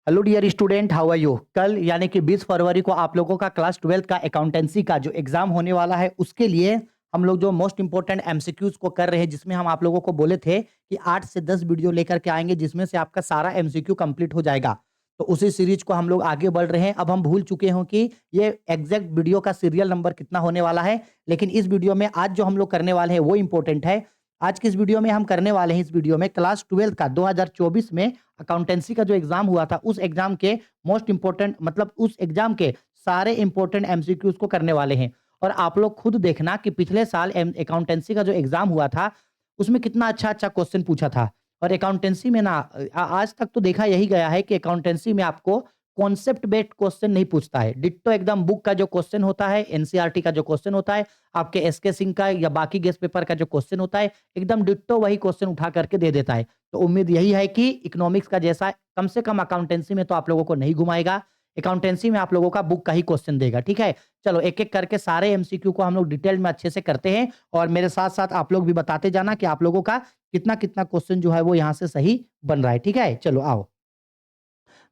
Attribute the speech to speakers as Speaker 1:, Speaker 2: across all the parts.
Speaker 1: Hello dear student, how are you. कल यानी कि 20 फरवरी को आप लोगों का क्लास 12 का अकाउंटेंसी का जो एग्जाम होने वाला है, उसके लिए हम लोग जो मोस्ट इंपोर्टेंट एमसीक्यूज को कर रहे हैं, जिसमें हम आप लोगों को बोले थे कि 8 से 10 वीडियो लेकर के आएंगे, जिसमें से आपका सारा एमसीक्यू कंप्लीट हो जाएगा। तो उसी सीरीज को हम लोग आगे बढ़ रहे हैं। अब हम भूल चुके हों कि ये एग्जैक्ट वीडियो का सीरियल नंबर कितना होने वाला है, लेकिन इस वीडियो में आज जो हम लोग करने वाले हैं वो इंपॉर्टेंट है। आज की इस वीडियो में हम करने वाले हैं, इस वीडियो में क्लास 12 का 2024 में अकाउंटेंसी का जो एग्जाम हुआ था, उस एग्जाम के मोस्ट इंपोर्टेंट मतलब उस एग्जाम के सारे इंपोर्टेंट एमसीक्यूज को करने वाले हैं। और आप लोग खुद देखना कि पिछले साल अकाउंटेंसी का जो एग्जाम हुआ था, उसमें कितना अच्छा अच्छा क्वेश्चन पूछा था। और अकाउंटेंसी में ना आज तक तो देखा यही गया है कि अकाउंटेंसी में आपको कॉन्सेप्ट बेस्ड क्वेश्चन नहीं पूछता है। डिट्टो एकदम बुक का जो क्वेश्चन होता है, एनसीईआरटी का जो क्वेश्चन होता है, आपके एसके सिंह का या बाकी गेस्ट पेपर का जो क्वेश्चन होता है, एकदम डिट्टो वही क्वेश्चन उठा करके दे देता है। तो उम्मीद यही है कि इकोनॉमिक्स का जैसा कम से कम अकाउंटेंसी में तो आप लोगों को नहीं घुमाएगा, अकाउंटेंसी में आप लोगों का बुक का ही क्वेश्चन देगा। ठीक है, चलो एक एक करके सारे एमसीक्यू को हम लोग डिटेल में अच्छे से करते हैं, और मेरे साथ साथ आप लोग भी बताते जाना कि आप लोगों का कितना कितना क्वेश्चन जो है वो यहाँ से सही बन रहा है। ठीक है, चलो आओ।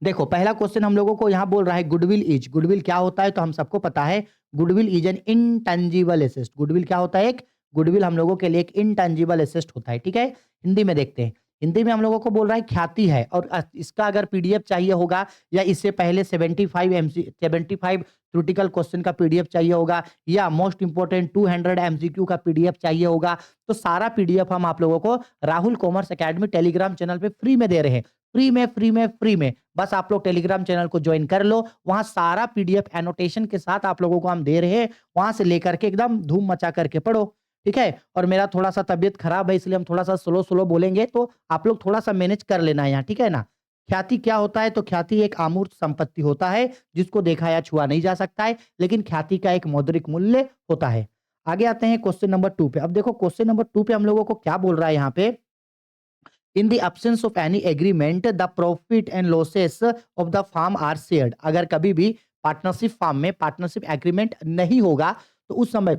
Speaker 1: देखो, पहला क्वेश्चन हम लोगों को यहाँ बोल रहा है गुडविल इज। गुडविल क्या होता है, तो हम सबको पता है goodwill is an intangible asset. Goodwill क्या होता है, एक गुडविल हम लोगों के लिए एक इनटेंजिबल एसेट होता है। ठीक है, हिंदी में देखते हैं। हिंदी में हम लोगों को बोल रहा है ख्याति है, और इसका अगर पीडीएफ चाहिए होगा, या इससे पहले 75 थ्योरेटिकल क्वेश्चन का पीडीएफ चाहिए होगा, या मोस्ट इंपोर्टेंट 200 एमसीक्यू का पीडीएफ चाहिए होगा, तो सारा पीडीएफ हम आप लोगों को Rahul commerce academy Telegram channel पे फ्री में दे रहे हैं। फ्री में फ्री में फ्री में, बस आप लोग टेलीग्राम चैनल को ज्वाइन कर लो। वहां सारा पीडीएफ एनोटेशन के साथ आप लोगों को हम दे रहे हैं। वहां से लेकर के एकदम धूम मचा करके पढ़ो। ठीक है, और मेरा थोड़ा सा तबीयत खराब है, इसलिए हम थोड़ा सा स्लो स्लो बोलेंगे, तो आप लोग थोड़ा सा मैनेज कर लेना है यहाँ। ठीक है ना। ख्याति क्या होता है, तो ख्याति एक अमूर्त संपत्ति होता है, जिसको देखा या छुआ नहीं जा सकता है, लेकिन ख्याति का एक मौद्रिक मूल्य होता है। आगे आते हैं क्वेश्चन नंबर 2 पे। अब देखो क्वेश्चन नंबर 2 पे हम लोगों को क्या बोल रहा है यहाँ पे। In the absence of any agreement, the profit and losses of the firm are shared. अगर कभी भी पार्टनरशिप फार्म में पार्टनरशिप एग्रीमेंट नहीं होगा, तो उस समय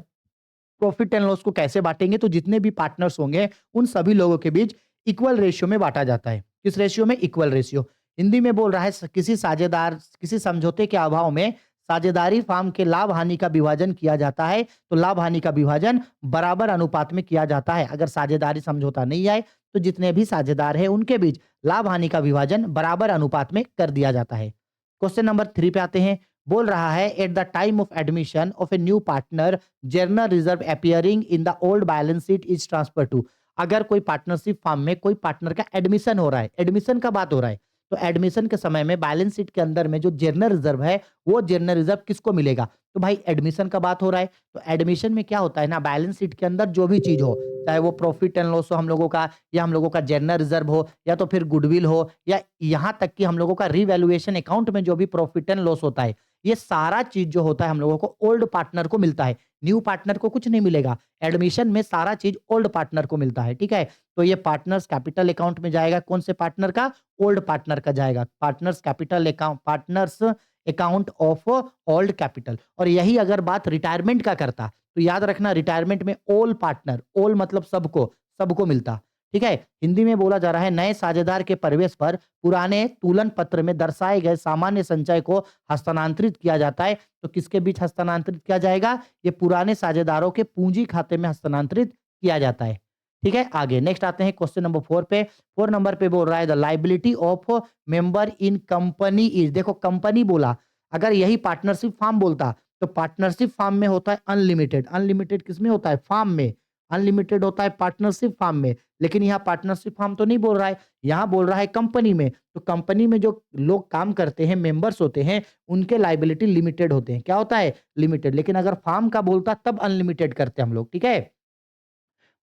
Speaker 1: प्रॉफिट एंड लॉस को कैसे बांटेंगे, तो जितने भी पार्टनर्स होंगे उन सभी लोगों के बीच इक्वल रेशियो में बांटा जाता है। किस रेशियो में, इक्वल रेशियो। हिंदी में बोल रहा है किसी साझेदार किसी समझौते के अभाव में साझेदारी फार्म के लाभ हानि का विभाजन किया जाता है, तो लाभ हानि का विभाजन बराबर अनुपात में किया जाता है। अगर साझेदारी समझौता नहीं आए, तो जितने भी साझेदार हैं उनके बीच लाभ हानि का विभाजन बराबर अनुपात में कर दिया जाता है। क्वेश्चन नंबर 3 पे आते हैं। बोल रहा है at the time of admission of a new partner, general reserve appearing in the old balance sheet is transfer to. अगर कोई पार्टनरशिप फर्म में कोई पार्टनर का एडमिशन हो रहा है, एडमिशन का बात हो रहा है, तो एडमिशन के समय में बैलेंस शीट के अंदर में जो जनरल रिजर्व है, वो जनरल रिजर्व किसको मिलेगा, तो भाई एडमिशन का बात हो रहा है। तो एडमिशन में क्या होता है ना, बैलेंस शीट के अंदर जो भी चीज हो, चाहे वो प्रॉफिट एंड लॉस हो हम लोगों का, या हम लोगों का जनरल रिजर्व हो, या तो फिर गुडविल हो, या यहाँ तक कि हम लोगों का रिवैल्यूएशन अकाउंट में जो भी प्रॉफिट एंड लॉस होता है, ये सारा चीज जो होता है हम लोगों को ओल्ड पार्टनर को मिलता है। न्यू पार्टनर को कुछ नहीं मिलेगा। एडमिशन में सारा चीज ओल्ड पार्टनर को मिलता है। ठीक है, तो ये पार्टनर्स कैपिटल अकाउंट में जाएगा। कौन से पार्टनर का, ओल्ड पार्टनर का जाएगा। Partners capital account, partners account of old capital. और यही अगर बात रिटायरमेंट का करता, तो याद रखना रिटायरमेंट में ओल पार्टनर, ओल मतलब सबको, सबको मिलता। ठीक है, हिंदी में बोला जा रहा है नए साझेदार के प्रवेश पर पुराने तुलन पत्र में दर्शाए गए सामान्य संचय को हस्तांतरित किया जाता है। तो किसके बीच हस्तांतरित किया जाएगा, ये पुराने साझेदारों के पूंजी खाते में हस्तांतरित किया जाता है। ठीक है, आगे नेक्स्ट आते हैं क्वेश्चन नंबर 4 पे। 4 नंबर पे बोल रहा है the liability of member in company is. देखो कंपनी बोला, अगर यही पार्टनरशिप फार्म बोलता, तो पार्टनरशिप फार्म में होता है अनलिमिटेड। अनलिमिटेड किसमें होता है, फार्म में। अनलिमिटेड होता है पार्टनरशिप फार्म में। लेकिन यहाँ पार्टनरशिप फार्म तो नहीं बोल रहा है, यहाँ बोल रहा है कंपनी में। तो कंपनी में जो लोग काम करते हैं, मेंबर्स होते हैं, उनके लाइबिलिटी लिमिटेड होते हैं। क्या होता है, लिमिटेड। लेकिन अगर फार्म का बोलता तब अनलिमिटेड करते हम लोग। ठीक है,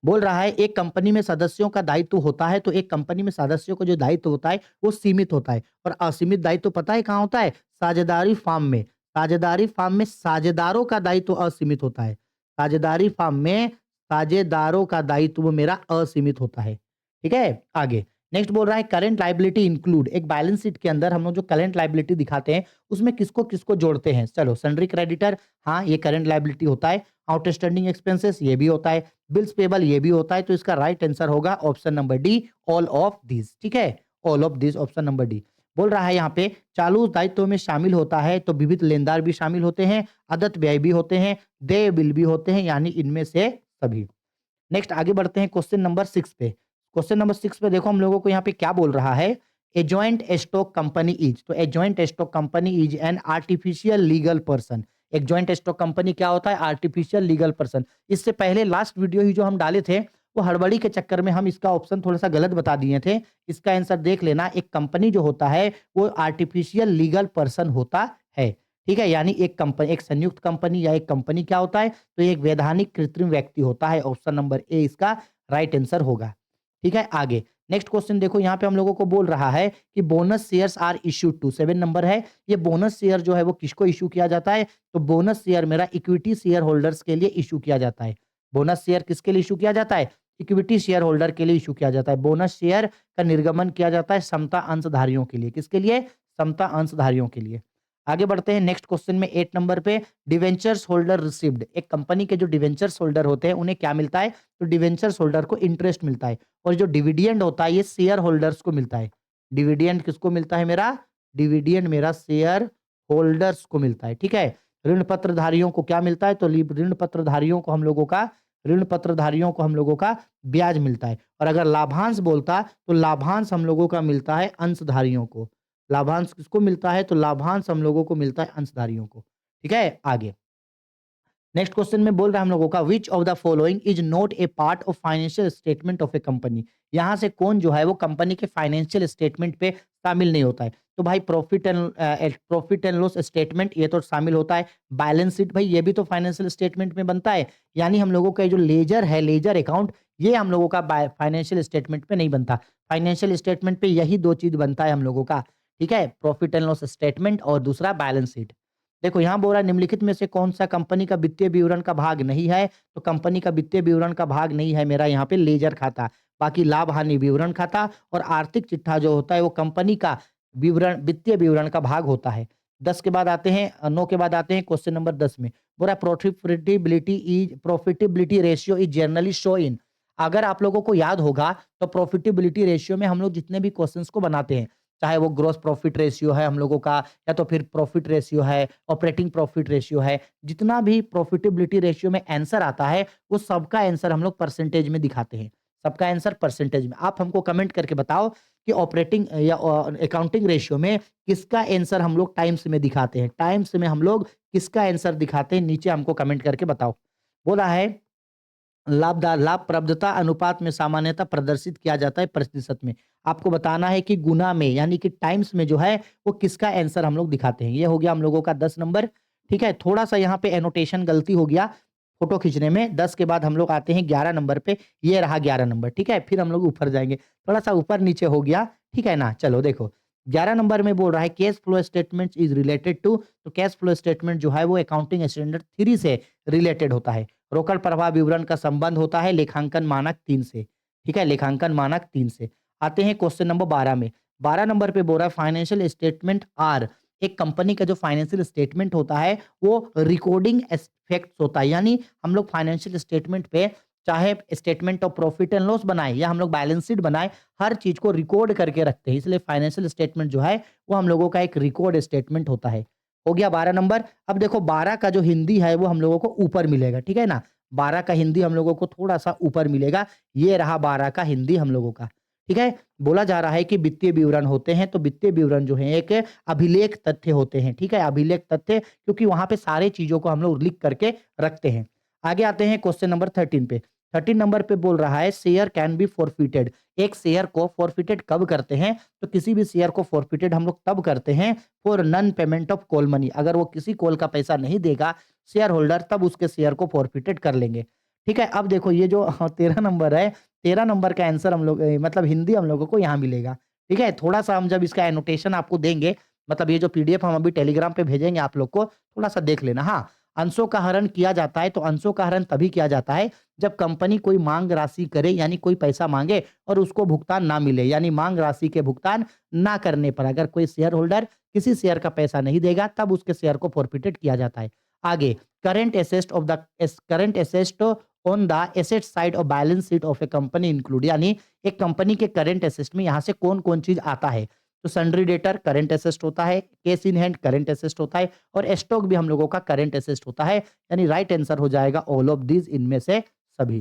Speaker 1: बोल रहा है एक कंपनी में सदस्यों का दायित्व होता है, तो एक कंपनी में सदस्यों का जो दायित्व होता है वो सीमित होता है, और असीमित दायित्व पता है कहाँ होता है, साझेदारी फार्म में। साझेदारी फार्म में साझेदारों का दायित्व असीमित होता है। साझेदारी फार्म में साझेदारों का दायित्व मेरा असीमित होता है। ठीक है, आगे नेक्स्ट बोल रहा है करंट लाइबिलिटी इंक्लूड। एक बैलेंस शीट के अंदर हम लोग जो करंट लाइबिलिटी दिखाते हैं, उसमें किसको किसको जोड़ते हैं। चलो, सन्ड्री क्रेडिटर, हाँ ये करंट लाइबिलिटी होता है। आउटस्टैंडिंग एक्सपेंसेस, ये भी होता है। बिल्स पेबल, ये भी होता है। तो इसका राइट आंसर होगा option number D, all of this. ठीक है, all of this, option number D. बोल रहा है यहाँ पे चालू दायित्वों में शामिल होता है तो विविध लेनदार भी शामिल होते हैं, आदत व्यय भी होते हैं, देय बिल भी होते हैं, यानी इनमें से सभी। नेक्स्ट आगे बढ़ते हैं क्वेश्चन नंबर 6 पे। क्वेश्चन नंबर 6 पे देखो हम लोगों को यहाँ पे क्या बोल रहा है, a joint stock company is, तो a joint stock company is an artificial legal person. एक जॉइंट स्टॉक कंपनी क्या होता है, आर्टिफिशियल लीगल पर्सन। इससे पहले लास्ट वीडियो ही जो हम डाले थे वो हड़बड़ी के चक्कर में हम इसका ऑप्शन थोड़ा सा गलत बता दिए थे। इसका आंसर देख लेना, एक कंपनी जो होता है वो आर्टिफिशियल लीगल पर्सन होता है। ठीक है, यानी एक कंपनी, एक संयुक्त कंपनी या एक कंपनी क्या होता है, तो ये एक वैधानिक कृत्रिम व्यक्ति होता है। ऑप्शन नंबर ए इसका राइट आंसर होगा। ठीक है, आगे नेक्स्ट क्वेश्चन देखो, यहाँ पे हम लोगों को बोल रहा है कि bonus shares are issued to, 7 number है। ये बोनस शेयर जो है वो किसको इश्यू किया जाता है, तो बोनस शेयर मेरा इक्विटी शेयर होल्डर्स के लिए इश्यू किया जाता है। बोनस शेयर किसके लिए इश्यू किया जाता है, इक्विटी शेयर होल्डर के लिए इश्यू किया जाता है। बोनस शेयर का निर्गमन किया जाता है समता अंशधारियों के लिए, किसके लिए, समता अंशधारियों के लिए। आगे बढ़ते हैं नेक्स्ट क्वेश्चन में 8 नंबर पे, डिवेंचर्स होल्डर रिसीव्ड, एक कंपनी के जो डिवेंचर्स होल्डर होते हैं उन्हें क्या मिलता है, तो डिवेंचर्स होल्डर को इंटरेस्ट मिलता है। और जो डिविडेंड होता है ये शेयर होल्डर्स को मिलता है। डिविडेंड किसको मिलता है मेरा, डिविडेंड मेरा शेयर होल्डर्स को मिलता है। ठीक है, ऋण पत्रधारियों को क्या मिलता है, तो ऋण पत्रधारियों को हम लोगों का, ऋण पत्रधारियों को हम लोगों का ब्याज मिलता है। और अगर लाभांश बोलता तो लाभांश हम लोगों का मिलता है अंशधारियों को। लाभांश किसको मिलता है, तो लाभांश हम लोगों को मिलता है अंशधारियों को। ठीक है, आगे नेक्स्ट क्वेश्चन में बोल रहा है हम लोगों का, which of the following is not A part of financial statement of A company. यहां से कौन जो है वो कंपनी के फाइनेंशियल स्टेटमेंट पे शामिल नहीं होता है, तो भाई प्रॉफिट एंड लॉस स्टेटमेंट ये तो शामिल होता है। बैलेंस शीट भाई ये भी तो फाइनेंशियल स्टेटमेंट में बनता है, यानी हम लोगों का ये जो लेजर है, लेजर अकाउंट, ये हम लोगों का फाइनेंशियल स्टेटमेंट पे नहीं बनता। फाइनेंशियल स्टेटमेंट पे यही दो चीज बनता है हम लोगों का। ठीक है, प्रॉफिट एंड लॉस स्टेटमेंट और दूसरा बैलेंस शीट। देखो यहाँ बोल रहा है निम्नलिखित में से कौन सा कंपनी का वित्तीय विवरण का भाग नहीं है, तो कंपनी का वित्तीय विवरण का भाग नहीं है मेरा यहाँ पे लेजर खाता। बाकी लाभ हानि विवरण खाता और आर्थिक चिट्ठा जो होता है वो कंपनी का विवरण, वित्तीय विवरण का भाग होता है। 10 के बाद आते हैं, 9 के बाद आते हैं क्वेश्चन नंबर 10 में। बोल रहा है profitability ratio is generally show in. अगर आप लोगों को याद होगा तो प्रॉफिटेबिलिटी रेशियो में हम लोग जितने भी क्वेश्चंस को बनाते हैं, चाहे वो ग्रॉस प्रॉफिट रेशियो है हम लोगों का, या तो फिर प्रॉफिट रेशियो है, ऑपरेटिंग प्रॉफिट रेशियो है, जितना भी प्रॉफिटेबिलिटी रेशियो में आंसर आता है वो सबका आंसर हम लोग परसेंटेज में दिखाते हैं। सबका आंसर परसेंटेज में। आप हमको कमेंट करके बताओ कि ऑपरेटिंग या अकाउंटिंग रेशियो में किसका आंसर हम लोग टाइम्स में दिखाते हैं, टाइम्स में हम लोग किसका आंसर दिखाते हैं, नीचे हमको कमेंट करके बताओ। बोला है लाभप्रदता अनुपात में सामान्यतः प्रदर्शित किया जाता है प्रतिशत में। आपको बताना है कि गुना में, यानी कि टाइम्स में जो है वो किसका आंसर हम लोग दिखाते हैं। ये हो गया हम लोगों का 10 नंबर। ठीक है, थोड़ा सा यहाँ पे एनोटेशन गलती हो गया फोटो खींचने में। 10 के बाद हम लोग आते हैं 11 नंबर पे, ये रहा 11 नंबर। ठीक है, फिर हम लोग ऊपर जाएंगे, थोड़ा सा ऊपर नीचे हो गया। ठीक है ना, चलो देखो 11 नंबर में बोल रहा है cash flow statement is related to, तो कैश फ्लो स्टेटमेंट जो है वो अकाउंटिंग स्टैंडर्ड 3 से रिलेटेड होता है। रोकड़ प्रवाह विवरण का संबंध होता है लेखांकन मानक 3 से। ठीक है, लेखांकन मानक 3 से। आते हैं क्वेश्चन नंबर 12 में। 12 नंबर पे बोल रहा है फाइनेंशियल स्टेटमेंट आर, एक कंपनी का जो फाइनेंशियल स्टेटमेंट होता है वो रिकॉर्डिंग एस्पेक्ट्स होता है, यानी हम लोग फाइनेंशियल स्टेटमेंट पे चाहे statement of profit and loss बनाए या हम लोग बैलेंस शीट बनाए, हर चीज को रिकॉर्ड करके रखते हैं। इसलिए फाइनेंशियल स्टेटमेंट जो है वो हम लोगों का एक रिकॉर्ड स्टेटमेंट होता है। हो गया 12 नंबर। अब देखो 12 का जो हिंदी है वो हम लोगों को ऊपर मिलेगा। ठीक है ना, 12 का हिंदी हम लोगों को थोड़ा सा ऊपर मिलेगा। ये रहा 12 का हिंदी हम लोगों का। ठीक है, बोला जा रहा है कि वित्तीय विवरण होते हैं, तो वित्तीय विवरण जो है एक अभिलेख तथ्य होते हैं। ठीक है, अभिलेख तथ्य, क्योंकि वहां पे सारे चीजों को हम लोग लिख करके रखते हैं। आगे आते हैं क्वेश्चन नंबर 13 पे। 13 नंबर पे बोल रहा है शेयर कैन बी फॉरफिटेड, एक शेयर को फॉरफिटेड कब करते हैं, तो किसी भी शेयर को फॉरफिटेड हम लोग तब करते हैं for non payment of call money, अगर वो किसी कॉल का पैसा नहीं देगा शेयर होल्डर, तब उसके शेयर को फॉरफिटेड कर लेंगे। ठीक है, अब देखो ये जो 13 नंबर है, 13 नंबर का आंसर हम लोग मतलब हिंदी हम लोगों को यहाँ मिलेगा। ठीक है, थोड़ा सा हम जब इसका एनोटेशन आपको देंगे, मतलब ये जो पीडीएफ हम अभी टेलीग्राम पे भेजेंगे आप लोग को, थोड़ा सा देख लेना। हाँ, अंशों का हरण किया जाता है, तो अंशों का हरण तभी किया जाता है जब कंपनी कोई मांग राशि करे, यानी कोई पैसा मांगे और उसको भुगतान ना मिले, यानी मांग राशि के भुगतान ना करने पर अगर कोई शेयर होल्डर किसी शेयर का पैसा नहीं देगा तब उसके शेयर को फॉरफिटेड किया जाता है। आगे current asset on the asset side of balance sheet of A company include, यानी एक कंपनी के करंट एसेट में यहाँ से कौन कौन चीज आता है, तो सन्ड्री डेटर करंट एसेट होता है, cash in hand current asset होता है और स्टॉक भी हम लोगों का करंट एसेट होता है। यानी राइट आंसर हो जाएगा ऑल ऑफ दीज, इनमें से सभी।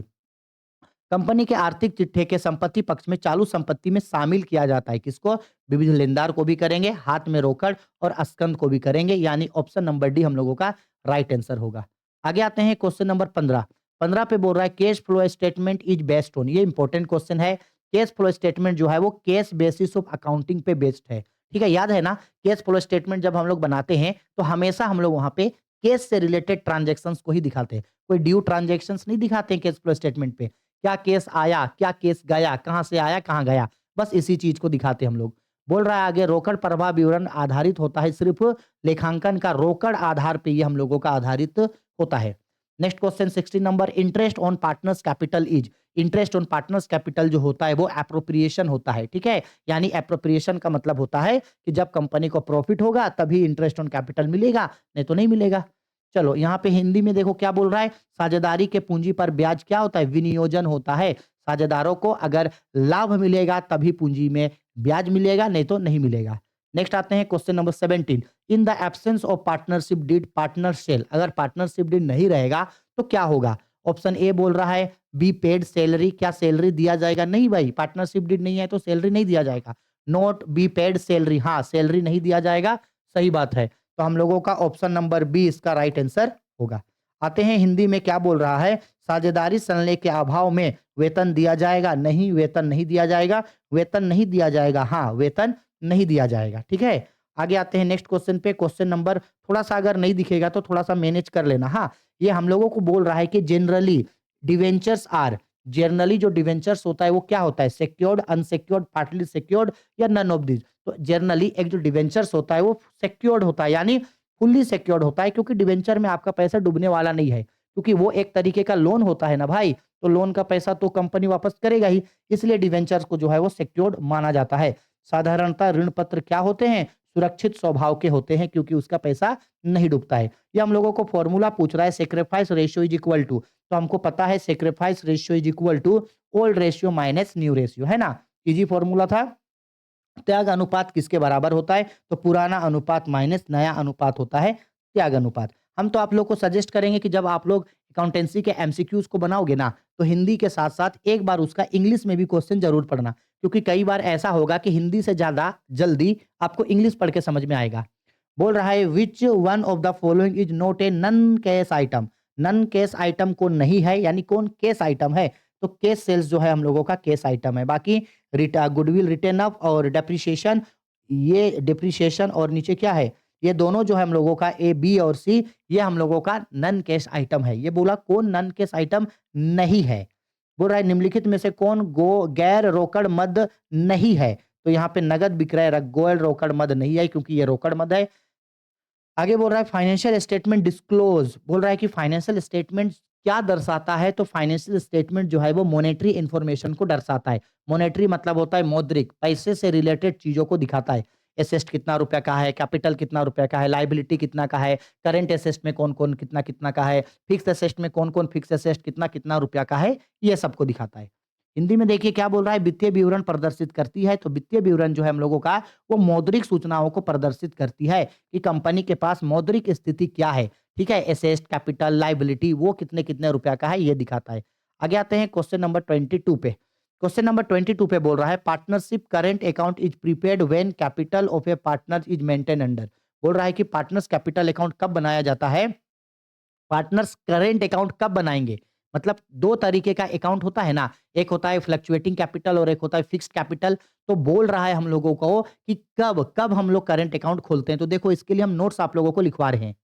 Speaker 1: कंपनी के आर्थिक चिट्ठे के संपत्ति पक्ष में चालू संपत्ति में शामिल किया जाता है किसको? विविध लेनदार को भी करेंगे, हाथ में रोकड़ और स्कंद को भी करेंगे, यानी ऑप्शन नंबर डी हम लोगों का राइट आंसर होगा। आगे आते हैं क्वेश्चन नंबर 15। 15 पे बोल रहा है cash flow statement is based on, ये इंपॉर्टेंट क्वेश्चन है। कैश फ्लो स्टेटमेंट जो है वो कैश बेसिस ऑफ अकाउंटिंग पे बेस्ड है। ठीक है, याद है ना? कैश फ्लो स्टेटमेंट जब हम लोग बनाते हैं तो हमेशा हम लोग वहां पे कैश से रिलेटेड ट्रांजेक्शन्स को ही दिखाते हैं, कोई ड्यू ट्रांजेक्शन्स नहीं दिखाते हैं कैश फ्लो स्टेटमेंट पे। क्या केस आया, क्या केस गया, कहाँ से आया, कहाँ गया, बस इसी चीज को दिखाते हम लोग। बोल रहा है आगे रोकड़ प्रवाह विवरण आधारित होता है सिर्फ लेखांकन का रोकड़ आधार पे ये हम लोगों का आधारित होता है। Next question 16 number, interest on partners capital is, interest on partners capital जो होता है वो एप्रोप्रिएशन होता है। ठीक है, यानी एप्रोप्रिएशन का मतलब होता है कि जब कंपनी को प्रॉफिट होगा तभी इंटरेस्ट ऑन कैपिटल मिलेगा, नहीं तो नहीं मिलेगा। चलो यहाँ पे हिंदी में देखो क्या बोल रहा है, साझेदारी के पूंजी पर ब्याज क्या होता है? विनियोजन होता है। साझेदारों को अगर लाभ मिलेगा तभी पूंजी में ब्याज मिलेगा, नहीं तो नहीं मिलेगा। नेक्स्ट आते हैं question number 17। In the absence of partnership deed partner shall, अगर पार्टनरशिप डीड नहीं रहेगा तो क्या होगा? ऑप्शन ए बोल रहा है बी पेड सैलरी, क्या सैलरी दिया जाएगा? नहीं भाई, पार्टनरशिप डीड नहीं है तो सैलरी नहीं दिया जाएगा। नोट बी पेड सैलरी, हाँ सैलरी नहीं दिया जाएगा, सही बात है। तो हम लोगों का ऑप्शन नंबर बी इसका राइट आंसर होगा। आते हैं हिंदी में क्या बोल रहा है, साझेदारी संलय के अभाव में वेतन दिया जाएगा? नहीं, वेतन नहीं दिया जाएगा। वेतन नहीं दिया जाएगा, हाँ वेतन नहीं दिया जाएगा। ठीक है, आगे आते हैं नेक्स्ट क्वेश्चन पे। क्वेश्चन नंबर थोड़ा सा अगर नहीं दिखेगा तो थोड़ा सा मैनेज कर लेना। हाँ, ये हम लोगों को बोल रहा है कि जनरली डिवेंचर्स आर, जनरली जो डिवेंचर्स होता है वो क्या होता है? सिक्योर्ड, अनसिक्योर्ड, पार्टली सिक्योर्ड या नन ऑफ दिस। तो जनरली एक जो डिवेंचर्स होता है वो सिक्योर्ड होता है, यानी फुल्ली सिक्योर्ड होता है, क्योंकि डिवेंचर में आपका पैसा डूबने वाला नहीं है, क्योंकि वो एक तरीके का लोन होता है ना भाई, तो लोन का पैसा तो कंपनी वापस करेगा ही, इसलिए डिवेंचर्स को जो है वो सिक्योर्ड माना जाता है। साधारणतः ऋण पत्र क्या होते हैं? सुरक्षित स्वभाव के होते हैं, क्योंकि उसका पैसा नहीं डूबता है। ये हम लोगों को फॉर्मूला पूछ रहा है, sacrifice ratio is equal to, तो हमको पता है sacrifice ratio is equal to old ratio minus new ratio, है ना? इजी फॉर्मूला था। त्याग अनुपात किसके बराबर होता है? तो पुराना अनुपात माइनस नया अनुपात होता है त्याग अनुपात। हम तो आप लोग को सजेस्ट करेंगे कि जब आप लोग अकाउंटेंसी के एमसीक्यूज को बनाओगे ना, तो हिंदी के साथ साथ एक बार उसका इंग्लिश में भी क्वेश्चन जरूर पढ़ना, क्योंकि कई बार ऐसा होगा कि हिंदी से ज्यादा जल्दी आपको इंग्लिश पढ़ के समझ में आएगा। बोल रहा है which one of the following is not a non cash item, non cash item कौन नहीं है, यानी कौन कैश आइटम है? तो कैश सेल्स जो है हम लोगों का कैश आइटम है। बाकी गुडविल रिटर्न अप और डेप्रिसिएशन, ये डेप्रिसिएशन और नीचे क्या है, ये दोनों जो है हम लोगों का ए बी और सी, ये हम लोगों का नन कैश आइटम है। ये बोला कौन नन कैश आइटम नहीं है? बोल रहा है निम्नलिखित में से कौन गो गैर रोकड़ मद नहीं है? तो यहाँ पे नगद विक्रय गैर रोकड़ मद नहीं है, क्योंकि ये रोकड़ मद है। आगे बोल रहा है फाइनेंशियल स्टेटमेंट डिस्क्लोज, बोल रहा है कि फाइनेंशियल स्टेटमेंट क्या दर्शाता है? तो फाइनेंशियल स्टेटमेंट जो है वो मॉनेटरी इंफॉर्मेशन को दर्शाता है। मॉनेटरी मतलब होता है मौद्रिक, पैसे से रिलेटेड चीजों को दिखाता है। एसेट कितना रुपया का है, कैपिटल कितना रुपया का है, लाइबिलिटी कितना का है, करंट एसेट में कौन कौन कितना कितना का है, फिक्स एसेट में कौन कौन फिक्स एसेट कितना कितना रुपया का है, ये सबको दिखाता है। हिंदी में देखिए क्या बोल रहा है, वित्तीय विवरण प्रदर्शित करती है। तो वित्तीय विवरण जो है हम लोगों का वो मौद्रिक सूचनाओं को प्रदर्शित करती है कि कंपनी के पास मौद्रिक स्थिति क्या है। ठीक है, एसेट, कैपिटल, लाइबिलिटी वो कितने कितने रुपया का है, ये दिखाता है। आगे आते हैं क्वेश्चन नंबर 22 पे। क्वेश्चन नंबर 22 पे बोल रहा है partnership current account is prepaid when capital of A partner is maintain under. बोल रहा है कि पार्टनर्स कैपिटल अकाउंट कब बनाया जाता है? पार्टनर्स करेंट अकाउंट कब बनाएंगे? मतलब दो तरीके का अकाउंट होता है ना, एक होता है फ्लक्चुएटिंग कैपिटल और एक होता है फिक्स्ड कैपिटल। तो बोल रहा है हम लोगों को कि कब कब हम लोग करेंट अकाउंट खोलते हैं। तो देखो इसके लिए हम नोट्स आप लोगों को लिखवा रहे हैं,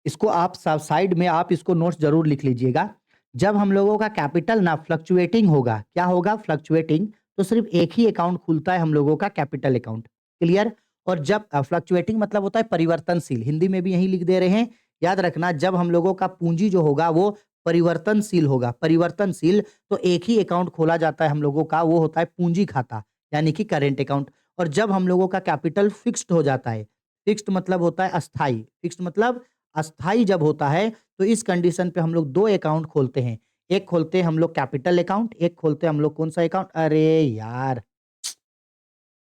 Speaker 1: इसको आप साइड में आप इसको नोट्स जरूर लिख लीजिएगा। जब हम लोगों का कैपिटल ना फ्लक्चुएटिंग होगा, क्या होगा? फ्लक्चुएटिंग, तो सिर्फ एक ही अकाउंट खुलता है हम लोगों का, कैपिटल अकाउंट। क्लियर? और जब फ्लक्चुएटिंग मतलब होता है परिवर्तनशील, हिंदी में भी यही लिख दे रहे हैं। याद रखना जब हम लोगों का पूंजी जो होगा वो परिवर्तनशील होगा, परिवर्तनशील, तो एक ही अकाउंट खोला जाता है हम लोगों का, वो होता है पूंजी खाता, यानी कि करेंट अकाउंट। और जब हम लोगों का कैपिटल फिक्स्ड हो जाता है, फिक्स्ड मतलब होता है अस्थाई, फिक्स्ड मतलब अस्थाई जब होता है, तो इस कंडीशन पे हम लोग दो अकाउंट खोलते हैं। एक खोलते हैं हम लोग कैपिटल अकाउंट, एक खोलते हैं हम लोग कौन सा अकाउंट? अरे यार,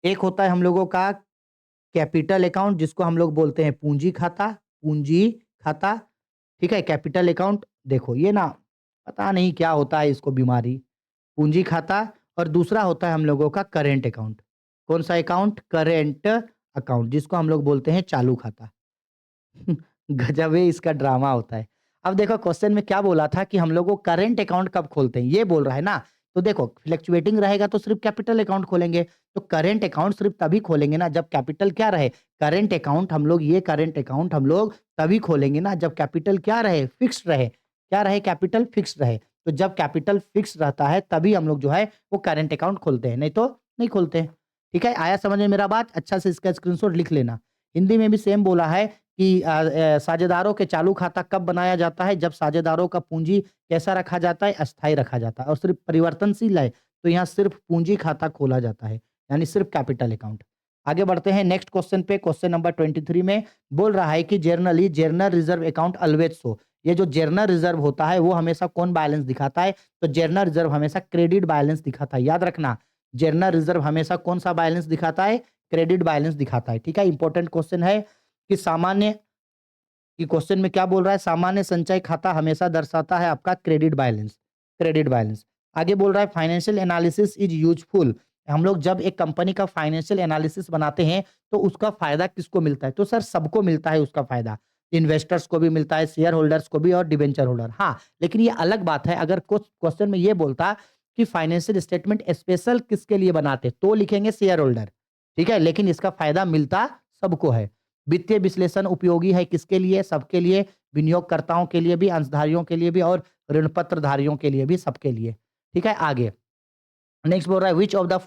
Speaker 1: एक होता है हम लोगों का कैपिटल अकाउंट जिसको हम लोग बोलते हैं पूंजी खाता, ठीक है? कैपिटल अकाउंट देखो ये ना पता नहीं क्या होता है इसको बीमारी, पूंजी खाता और दूसरा होता है हम लोगों का करेंट अकाउंट। कौन सा अकाउंट? करेंट अकाउंट जिसको हम लोग बोलते हैं चालू खाता। गजब है इसका ड्रामा होता है। अब देखो क्वेश्चन में क्या बोला था कि हम लोग को करंट अकाउंट कब खोलते हैं, ये बोल रहा है ना। तो देखो फ्लक्चुएटिंग रहेगा तो सिर्फ कैपिटल अकाउंट खोलेंगे, तो करंट अकाउंट सिर्फ तभी खोलेंगे ना जब कैपिटल क्या रहे, करंट अकाउंट हम लोग ये करंट अकाउंट हम लोग तभी खोलेंगे ना जब कैपिटल क्या रहे, फिक्स्ड रहे। क्या रहे? कैपिटल फिक्स्ड रहे। तो जब कैपिटल फिक्स रहता है तभी हम लोग जो है वो करंट अकाउंट खोलते हैं, नहीं तो नहीं खोलते हैं। ठीक है, आया समझ में मेरा बात? अच्छा से इसका स्क्रीनशॉट लिख लेना। हिंदी में भी सेम बोला है कि साझेदारों के चालू खाता कब बनाया जाता है? जब साझेदारों का पूंजी कैसा रखा जाता है? अस्थायी रखा जाता है और सिर्फ परिवर्तनशील है, तो यहाँ सिर्फ पूंजी खाता खोला जाता है, यानी सिर्फ कैपिटल अकाउंट। आगे बढ़ते हैं नेक्स्ट क्वेश्चन पे। क्वेश्चन नंबर 23 में बोल रहा है कि general reserve account always show. ये जो जनरल रिजर्व होता है वो हमेशा कौन बैलेंस दिखाता है? तो जनरल रिजर्व हमेशा क्रेडिट बैलेंस दिखाता है, याद रखना। जनरल रिजर्व हमेशा कौन सा बैलेंस दिखाता है? क्रेडिट बैलेंस दिखाता है। ठीक है, इंपॉर्टेंट क्वेश्चन है कि सामान्य कि क्वेश्चन में क्या बोल रहा है? सामान्य संचय खाता हमेशा दर्शाता है आपका क्रेडिट बैलेंस, क्रेडिट बैलेंस। आगे बोल रहा है फाइनेंशियल एनालिसिस इज यूजफुल। हम लोग जब एक कंपनी का फाइनेंशियल एनालिसिस बनाते हैं तो उसका फायदा किसको मिलता है? तो सर सबको मिलता है उसका फायदा, इन्वेस्टर्स को भी मिलता है, शेयर होल्डर्स को भी और डिबेंचर होल्डर। हाँ, लेकिन ये अलग बात है अगर कुछ क्वेश्चन में ये बोलता कि फाइनेंशियल स्टेटमेंट स्पेशल किसके लिए बनाते, तो लिखेंगे शेयर होल्डर। ठीक है, लेकिन इसका फायदा मिलता सबको है। वित्तीय विश्लेषण उपयोगी है किसके लिए? सबके लिए, विनियोगकर्ताओं के लिए भी, अंशधारियों के लिए भी और ऋण पत्रधारियों के लिए भी, सबके लिए। ठीक है, आगे नेक्स्ट बोल रहा है which of the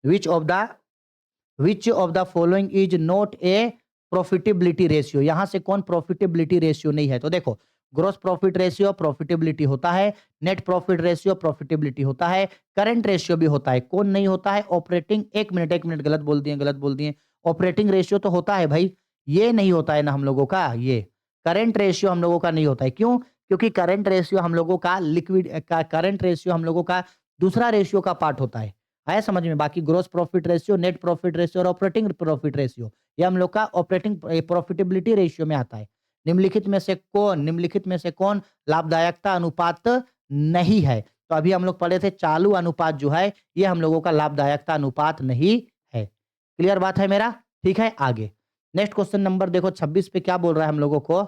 Speaker 1: which of the following is not A profitability ratio. यहां से कौन प्रॉफिटेबिलिटी रेशियो नहीं है? तो देखो ग्रोस प्रॉफिट रेशियो प्रॉफिटेबिलिटी होता है, नेट प्रॉफिट रेशियो प्रॉफिटेबिलिटी होता है, करंट रेशियो भी होता है। कौन नहीं होता है? ऑपरेटिंग, एक मिनट गलत बोल दिए। ऑपरेटिंग रेशियो तो होता है भाई, ये नहीं होता है ना हम लोगों का। ये करंट रेशियो हम लोगों का नहीं होता है। क्यों? क्योंकि करंट रेशियो हम लोगों का करंट रेशियो हम लोगों का दूसरा रेशियो का पार्ट होता है। आया समझ में? बाकी gross profit ratio, net profit ratio और ऑपरेटिंग प्रॉफिट रेशियो ये हम लोग का ऑपरेटिंग प्रॉफिटेबिलिटी रेशियो में आता है। निम्नलिखित में से कौन लाभदायकता अनुपात नहीं है? तो अभी हम लोग पढ़े थे चालू अनुपात जो है ये हम लोगों का लाभदायकता अनुपात नहीं है। क्लियर बात है मेरा? ठीक है, आगे नेक्स्ट क्वेश्चन नंबर देखो 26 पे क्या बोल रहा है हम लोगों को।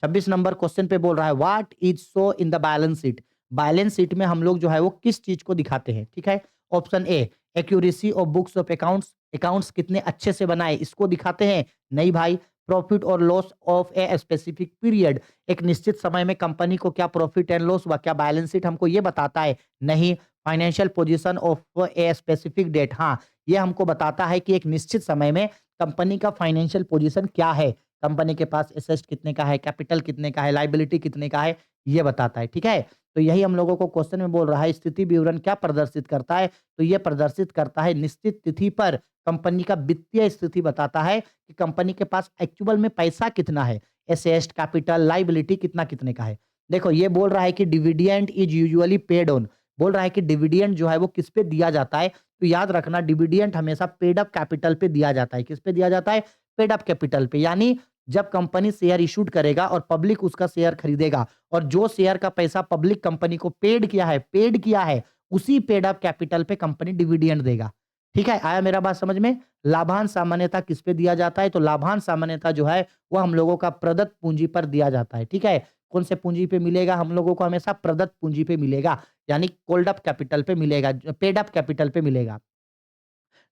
Speaker 1: 26 नंबर क्वेश्चन पे बोल रहा है what is show in the balance sheet. Balance sheet में हम लोग जो है वो किस चीज को दिखाते हैं? ठीक है, option A accuracy of books of accounts, accounts कितने अच्छे से बनाए इसको दिखाते हैं। नहीं भाई। प्रॉफिट और loss of a specific period, एक निश्चित समय में कंपनी को क्या प्रॉफिट एंड लॉस हुआ, क्या बैलेंस शीट हमको ये बताता है? नहीं। Financial position of a specific date, हाँ ये हमको बताता है कि एक निश्चित समय में कंपनी का फाइनेंशियल पोजीशन क्या है, कंपनी के पास एसेट कितने का है, कैपिटल कितने का है, लायबिलिटी कितने का है, ये बताता है। ठीक है, तो यही हम लोगों को क्वेश्चन में बोल रहा है स्थिति विवरण क्या प्रदर्शित करता है? तो ये प्रदर्शित करता है निश्चित तिथि पर कंपनी का वित्तीय स्थिति बताता है कि कंपनी के पास एक्चुअल में पैसा कितना है, एसेट, कैपिटल, लायबिलिटी कितना कितने का है। देखो ये बोल रहा है कि dividend is usually paid on, बोल रहा है कि डिविडेंड जो है वो किस पे दिया जाता है? तो याद रखना डिविडेंड हमेशा पेड अप कैपिटल पे दिया जाता है। किस पे दिया जाता है? पेड अप कैपिटल पे। यानी जब कंपनी शेयर इशूड करेगा और पब्लिक उसका शेयर खरीदेगा और जो शेयर का पैसा पब्लिक कंपनी को पेड किया है उसी पेड अप कैपिटल पे कंपनी डिविडेंड देगा। ठीक है, आया मेरा बात समझ में? लाभांश सामान्यता किस पे दिया जाता है? तो लाभांश सामान्यता जो है वो हम लोगों का प्रदत्त पूंजी पर दिया जाता है। ठीक है, कौन से पूंजी पे मिलेगा? हम लोगों को हमेशा प्रदत्त पूंजी पे मिलेगा, यानी कोल्ड अप कैपिटल पे मिलेगा, पेड अप कैपिटल पे मिलेगा।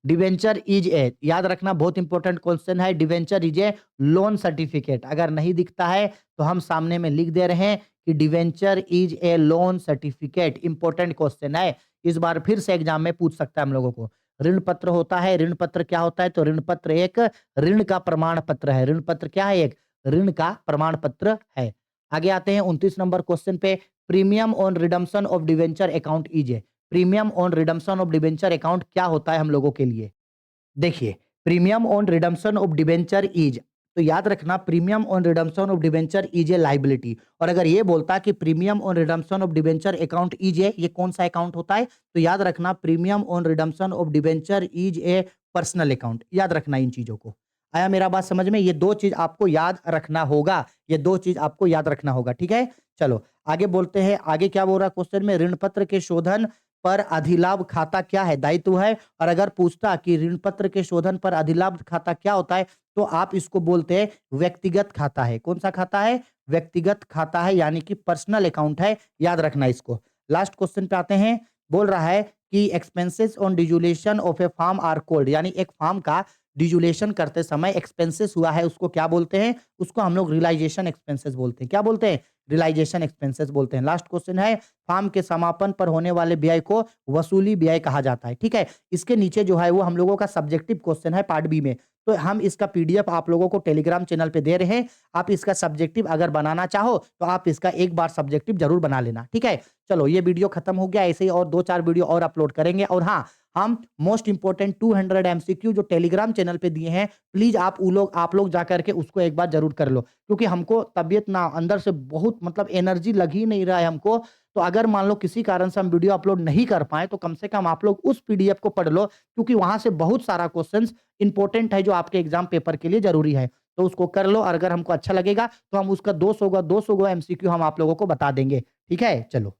Speaker 1: डिवेंचर इज ए, याद रखना बहुत इंपॉर्टेंट क्वेश्चन है, debenture is a loan certificate. अगर नहीं दिखता है तो हम सामने में लिख दे रहे हैं कि debenture is a loan certificate. Important question है, इस बार फिर से एग्जाम में पूछ सकता है हम लोगों को। ऋण पत्र होता है, ऋण पत्र क्या होता है? तो ऋण पत्र एक ऋण का प्रमाण पत्र है। ऋण पत्र क्या है? एक ऋण का प्रमाण पत्र है। आगे आते हैं 29 नंबर क्वेश्चन पे। Premium on redemption of debenture account is a, premium on redemption of debenture account क्या होता है हम लोगों के लिए? देखिए premium on redemption of debenture is, तो याद रखना premium on redemption of debenture is a liability. और अगर ये बोलता कि premium on redemption of debenture account is a, ये कौन सा अकाउंट होता है? तो याद रखना premium on redemption of debenture is a personal account. याद रखना इन चीजों को। आया मेरा बात समझ में? ये दो चीज आपको याद रखना होगा, ये दो चीज आपको याद रखना होगा। ठीक है, चलो आगे बोलते हैं। आगे क्या बोल रहा है क्वेश्चन में? ऋण पत्र के शोधन पर अधिलाभ खाता क्या है? दायित्व है। और अगर पूछता कि ऋण पत्र के शोधन पर अधिलाभ खाता क्या होता है, तो आप इसको बोलते हैं व्यक्तिगत खाता है। कौन सा खाता है? व्यक्तिगत खाता है, यानी कि पर्सनल अकाउंट है। याद रखना इसको। लास्ट क्वेश्चन पे आते हैं। बोल रहा है कि expenses on dissolution of a firm are called, यानी एक फार्म का डिजुलेशन करते समय एक्सपेंसेस हुआ है, उसको क्या बोलते हैं? उसको हम लोग रियलाइजेशन एक्सपेंसेस बोलते हैं। क्या बोलते हैं? रियलाइजेशन एक्सपेंसेस बोलते हैं। लास्ट क्वेश्चन है, फार्म के समापन पर होने वाले व्यय को वसूली व्यय कहा जाता है। ठीक है, इसके नीचे जो है वो हम लोगों का सब्जेक्टिव क्वेश्चन है पार्ट बी में। तो हम इसका पीडीएफ आप लोगों को टेलीग्राम चैनल पे दे रहे हैं। आप इसका सब्जेक्टिव अगर बनाना चाहो तो आप इसका एक बार सब्जेक्टिव जरूर बना लेना। ठीक है, चलो ये वीडियो खत्म हो गया। ऐसे ही और 2-4 वीडियो और अपलोड करेंगे। और हाँ, हम मोस्ट इंपोर्टेंट 200 एमसीक्यू जो टेलीग्राम चैनल पे दिए हैं, प्लीज आप लोग जा करके उसको एक बार जरूर कर लो, क्योंकि हमको तबियत ना अंदर से बहुत मतलब एनर्जी लग ही नहीं रहा है हमको। तो अगर मान लो किसी कारण से हम वीडियो अपलोड नहीं कर पाए, तो कम से कम आप लोग उस पीडीएफ को पढ़ लो, क्योंकि वहां से बहुत सारा क्वेश्चंस इंपॉर्टेंट है जो आपके एग्जाम पेपर के लिए जरूरी है। तो उसको कर लो, और अगर हमको अच्छा लगेगा तो हम उसका 200 एमसीक्यू हम आप लोगों को बता देंगे। ठीक है, चलो।